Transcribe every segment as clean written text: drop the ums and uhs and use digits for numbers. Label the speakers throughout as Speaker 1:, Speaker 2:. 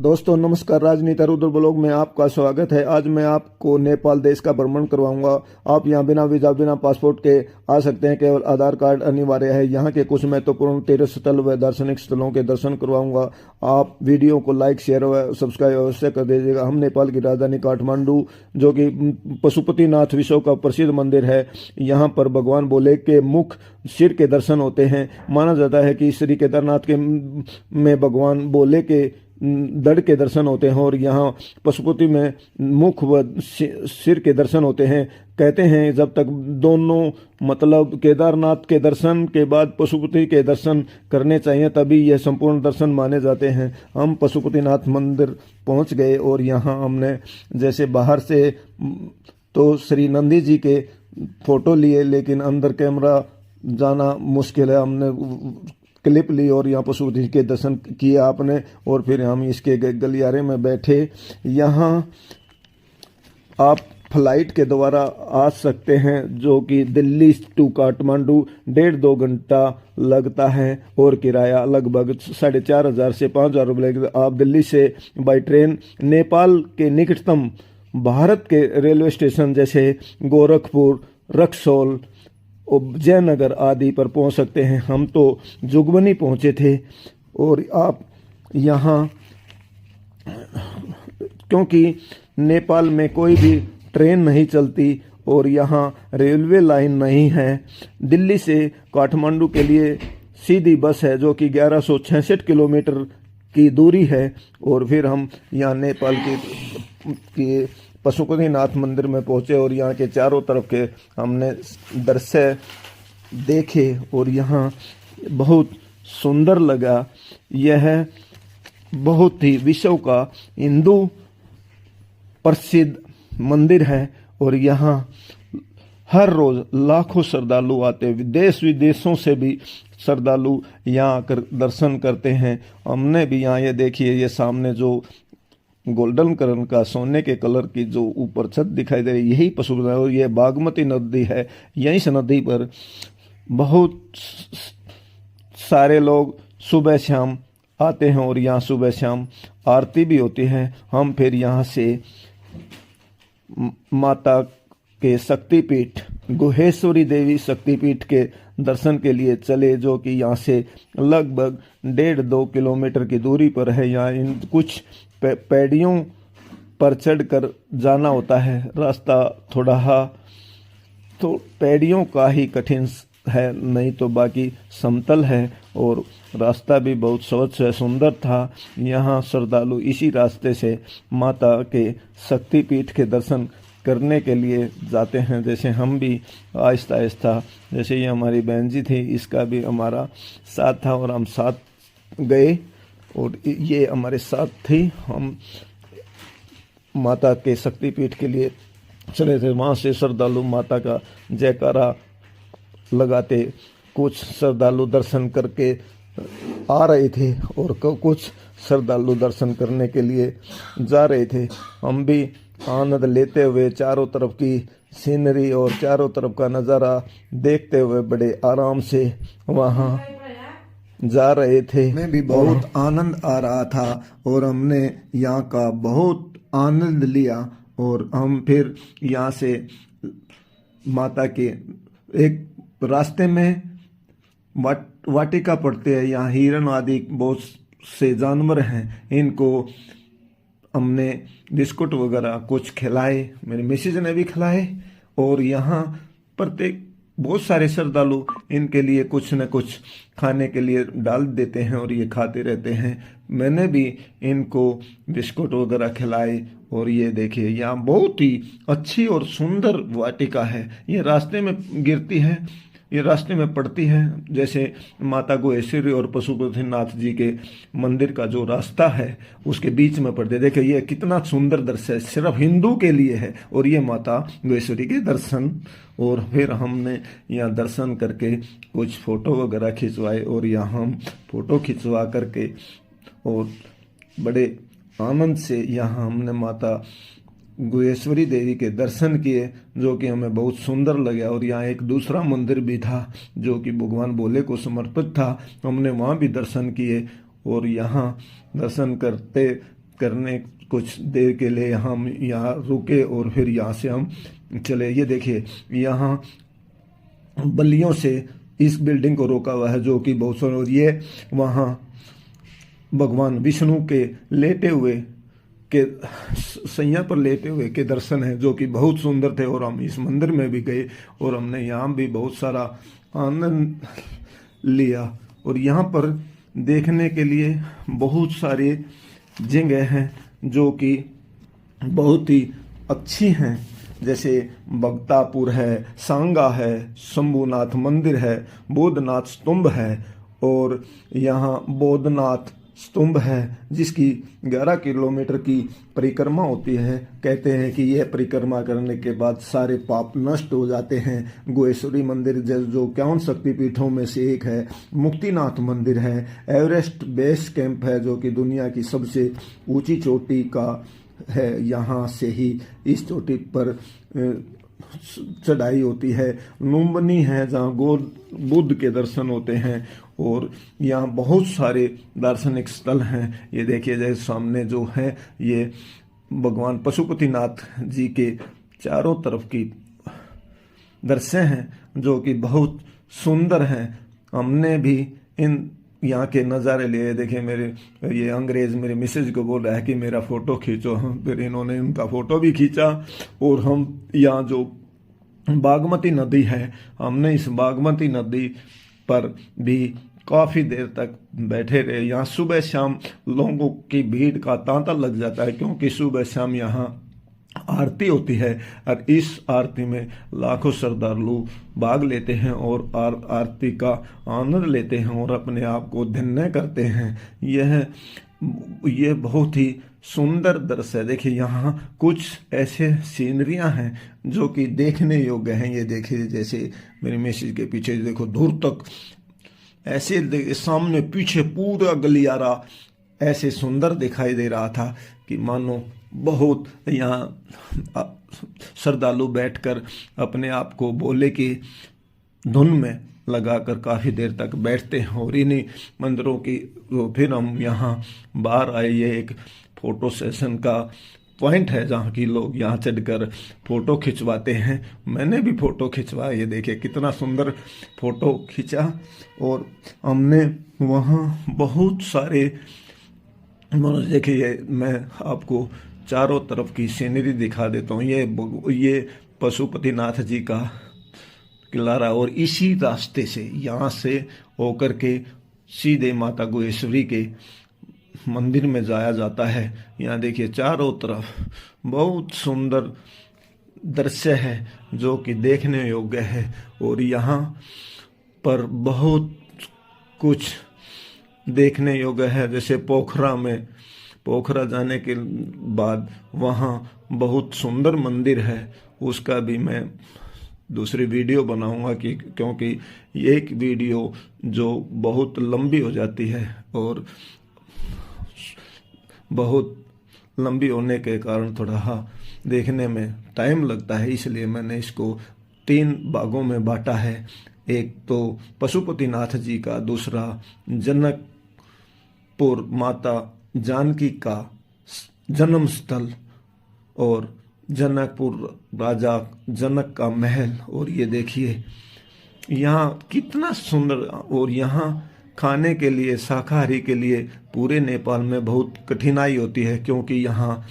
Speaker 1: दोस्तों नमस्कार, राजनीति रुद्र ब्लॉग में आपका स्वागत है। आज मैं आपको नेपाल देश का भ्रमण करवाऊंगा। आप यहां बिना वीजा बिना पासपोर्ट के आ सकते हैं। केवल आधार कार्ड अनिवार्य है। यहां के कुछ महत्वपूर्ण तीर्थ स्थल व दार्शनिक स्थलों के दर्शन करवाऊंगा। आप वीडियो को लाइक शेयर व सब्सक्राइब अवश्य कर दीजिएगा। हम नेपाल की राजधानी काठमांडू, जो कि पशुपतिनाथ विश्व का प्रसिद्ध मंदिर है, यहाँ पर भगवान भोले के मुख सिर के दर्शन होते हैं। माना जाता है कि श्री केदारनाथ के में भगवान भोले के धड़ के दर्शन होते हैं और यहाँ पशुपति में मुख व सिर के दर्शन होते हैं। कहते हैं जब तक दोनों मतलब केदारनाथ के दर्शन के बाद पशुपति के दर्शन करने चाहिए, तभी यह संपूर्ण दर्शन माने जाते हैं। हम पशुपतिनाथ मंदिर पहुंच गए और यहाँ हमने जैसे बाहर से तो श्री नंदी जी के फोटो लिए, लेकिन अंदर कैमरा जाना मुश्किल है। हमने क्लिप ली और यहाँ पशुपति के दर्शन किए आपने, और फिर हम इसके गलियारे में बैठे। यहाँ आप फ्लाइट के द्वारा आ सकते हैं, जो कि दिल्ली टू काठमांडू 1.5-2 घंटा लगता है और किराया लगभग 4,500 से 5,000 रुपये लगता है। आप दिल्ली से बाई ट्रेन नेपाल के निकटतम भारत के रेलवे स्टेशन जैसे गोरखपुर, रक्सौल, जयनगर आदि पर पहुंच सकते हैं। हम तो जुगबनी पहुंचे थे। और आप यहाँ, क्योंकि नेपाल में कोई भी ट्रेन नहीं चलती और यहाँ रेलवे लाइन नहीं है, दिल्ली से काठमांडू के लिए सीधी बस है, जो कि 1166 किलोमीटर की दूरी है। और फिर हम यहाँ नेपाल की पशुपतिनाथ मंदिर में पहुंचे और यहाँ के चारों तरफ के हमने दृश्य देखे और यहाँ बहुत सुंदर लगा। यह बहुत ही विश्व का हिंदू प्रसिद्ध मंदिर है और यहाँ हर रोज लाखों श्रद्धालु आते हैं। देश विदेशों से भी श्रद्धालु यहाँ आकर दर्शन करते हैं। हमने भी यहाँ ये देखिए, ये सामने जो गोल्डन कलर का सोने के कलर की जो ऊपर छत दिखाई दे रही, यही पशुपति है। और ये बागमती नदी है। यहीं से नदी पर बहुत सारे लोग सुबह शाम आते हैं और यहाँ सुबह शाम आरती भी होती है। हम फिर यहाँ से माता के शक्तिपीठ गुहेश्वरी देवी शक्तिपीठ के दर्शन के लिए चले, जो कि यहाँ से लगभग 1.5-2 किलोमीटर की दूरी पर है। यहाँ इन कुछ पैड़ियों पर चढ़कर जाना होता है। रास्ता थोड़ा तो पैड़ियों का ही कठिन है, नहीं तो बाकी समतल है और रास्ता भी बहुत स्वच्छ है, सुंदर था। यहाँ श्रद्धालु इसी रास्ते से माता के शक्तिपीठ के दर्शन करने के लिए जाते हैं। जैसे हम भी आहिस्ता आहिस्ता, जैसे ये हमारी बहन जी थी, इसका भी हमारा साथ था और हम साथ गए और ये हमारे साथ थी। हम माता के शक्तिपीठ के लिए चले थे। वहाँ से श्रद्धालु माता का जयकारा लगाते कुछ श्रद्धालु दर्शन करके आ रहे थे और कुछ श्रद्धालु दर्शन करने के लिए जा रहे थे। हम भी आनंद लेते हुए चारों तरफ की सीनरी और चारों तरफ का नज़ारा देखते हुए बड़े आराम से वहाँ जा रहे थे। मैं भी बहुत आनंद आ रहा था और हमने यहाँ का बहुत आनंद लिया। और हम फिर यहाँ से माता के एक रास्ते में वाटिका पड़ते हैं। यहाँ हिरण आदि बहुत से जानवर हैं। इनको हमने बिस्कुट वगैरह कुछ खिलाए, मेरे मिसेज ने भी खिलाए। और यहाँ प्रत्येक बहुत सारे श्रद्धालु इनके लिए कुछ न कुछ खाने के लिए डाल देते हैं और ये खाते रहते हैं। मैंने भी इनको बिस्कुट वगैरह खिलाए। और ये देखिए, यहाँ बहुत ही अच्छी और सुंदर वाटिका है। ये रास्ते में गिरती है, ये रास्ते में पड़ती है। जैसे माता गुहेश्वरी और पशुपतिनाथ जी के मंदिर का जो रास्ता है उसके बीच में पड़ते। देखिए ये कितना सुंदर दृश्य है, सिर्फ हिंदू के लिए है। और ये माता गुहेश्वरी के दर्शन। और फिर हमने यहाँ दर्शन करके कुछ फोटो वगैरह खिंचवाए और यहाँ हम फोटो खिंचवा करके और बड़े आनंद से यहाँ हमने माता गुहेश्वरी देवी के दर्शन किए, जो कि हमें बहुत सुंदर लगा। और यहाँ एक दूसरा मंदिर भी था जो कि भगवान भोले को समर्पित था। हमने वहाँ भी दर्शन किए और यहाँ दर्शन करते करने कुछ देर के लिए हम यहाँ रुके और फिर यहाँ से हम चले। ये देखिए यहाँ बल्लियों से इस बिल्डिंग को रोका हुआ है जो कि बहुत सुंदर, और ये वहाँ भगवान विष्णु के लेटे हुए के सैया पर लेटे हुए के दर्शन है जो कि बहुत सुंदर थे। और हम इस मंदिर में भी गए और हमने यहाँ भी बहुत सारा आनंद लिया। और यहाँ पर देखने के लिए बहुत सारी जगह हैं जो कि बहुत ही अच्छी हैं, जैसे बगतापुर है, सांगा है, शंभुनाथ मंदिर है, बोधनाथ स्तंभ है, और यहाँ बोधनाथ स्तंभ है जिसकी 11 किलोमीटर की परिक्रमा होती है। कहते हैं कि यह परिक्रमा करने के बाद सारे पाप नष्ट हो जाते हैं। गुहेश्वरी मंदिर जो 51 शक्तिपीठों में से एक है। मुक्तिनाथ मंदिर है। एवरेस्ट बेस कैंप है जो कि दुनिया की सबसे ऊंची चोटी का है। यहाँ से ही इस चोटी पर चढ़ाई होती है। लुम्बिनी है जहाँ गौर बुद्ध के दर्शन होते हैं। और यहाँ बहुत सारे दार्शनिक स्थल हैं। ये देखिए जैसे सामने जो है ये भगवान पशुपतिनाथ जी के चारों तरफ की दृश्य हैं जो कि बहुत सुंदर हैं। हमने भी इन यहाँ के नज़ारे लिए। देखिए मेरे ये अंग्रेज मेरे मिसेज को बोल रहा है कि मेरा फ़ोटो खींचो, फिर इन्होंने उनका फ़ोटो भी खींचा। और हम यहाँ जो बागमती नदी है, हमने इस बागमती नदी पर भी काफ़ी देर तक बैठे रहे। यहाँ सुबह शाम लोगों की भीड़ का तांता लग जाता है क्योंकि सुबह शाम यहाँ आरती होती है और इस आरती में लाखों श्रद्धालु भाग लेते हैं और आरती का आनंद लेते हैं और अपने आप को धन्य करते हैं। यह बहुत ही सुंदर दृश्य है। देखिए यहाँ कुछ ऐसे सीनरियाँ हैं जो कि देखने योग्य हैं। ये देखिए जैसे मेरी मैसेज के पीछे देखो दूर तक ऐसे सामने पीछे पूरा गलियारा ऐसे सुंदर दिखाई दे रहा था कि मानो बहुत यहाँ श्रद्धालु बैठकर अपने आप को भोले की धुन में लगाकर काफ़ी देर तक बैठते हैं। और इन्हीं मंदिरों की तो फिर हम यहाँ बाहर आए। ये एक फ़ोटो सेशन का पॉइंट है जहाँ की लोग यहाँ चढ़कर फ़ोटो खिंचवाते हैं। मैंने भी फ़ोटो खिंचवाया। ये देखिए कितना सुंदर फ़ोटो खींचा। और हमने वहाँ बहुत सारे देखिए मैं आपको चारों तरफ की सीनरी दिखा देता हूँ। ये पशुपतिनाथ जी का किला रहा और इसी रास्ते से यहाँ से होकर के सीधे माता गुहेश्वरी के मंदिर में जाया जाता है। यहाँ देखिए चारों तरफ बहुत सुंदर दृश्य है जो कि देखने योग्य है। और यहाँ पर बहुत कुछ देखने योग्य है। जैसे पोखरा जाने के बाद वहाँ बहुत सुंदर मंदिर है, उसका भी मैं दूसरी वीडियो बनाऊंगा क्योंकि एक वीडियो जो बहुत लंबी हो जाती है और बहुत लंबी होने के कारण थोड़ा देखने में टाइम लगता है, इसलिए मैंने इसको 3 भागों में बांटा है। एक तो पशुपतिनाथ जी का, दूसरा जनकपुर माता जानकी का जन्म स्थल और जनकपुर राजा जनक का महल। और ये देखिए यहाँ कितना सुंदर। और यहाँ खाने के लिए शाकाहारी के लिए पूरे नेपाल में बहुत कठिनाई होती है क्योंकि यहाँ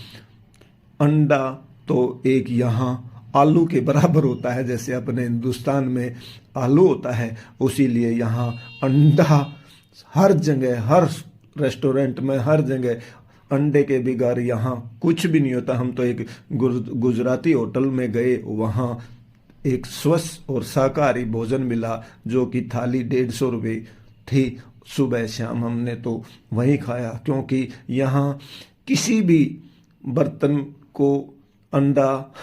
Speaker 1: अंडा तो एक यहाँ आलू के बराबर होता है। जैसे अपने हिंदुस्तान में आलू होता है, उसी लिए यहाँ अंडा हर जगह, हर रेस्टोरेंट में, हर जगह अंडे के बगैर यहाँ कुछ भी नहीं होता। हम तो एक गुजराती होटल में गए, वहाँ एक स्वस्थ और शाकाहारी भोजन मिला जो कि थाली 150 रुपये थी। सुबह शाम हमने तो वहीं खाया क्योंकि यहाँ किसी भी बर्तन को अंडा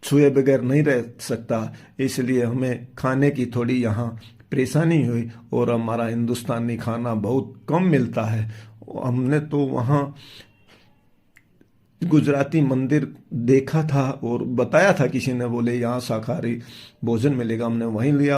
Speaker 1: छुए बगैर नहीं रह सकता, इसलिए हमें खाने की थोड़ी यहाँ परेशानी हुई और हमारा हिंदुस्तानी खाना बहुत कम मिलता है। हमने तो वहाँ गुजराती मंदिर देखा था और बताया था, किसी ने बोले यहाँ शाकाहारी भोजन मिलेगा, हमने वहीं लिया।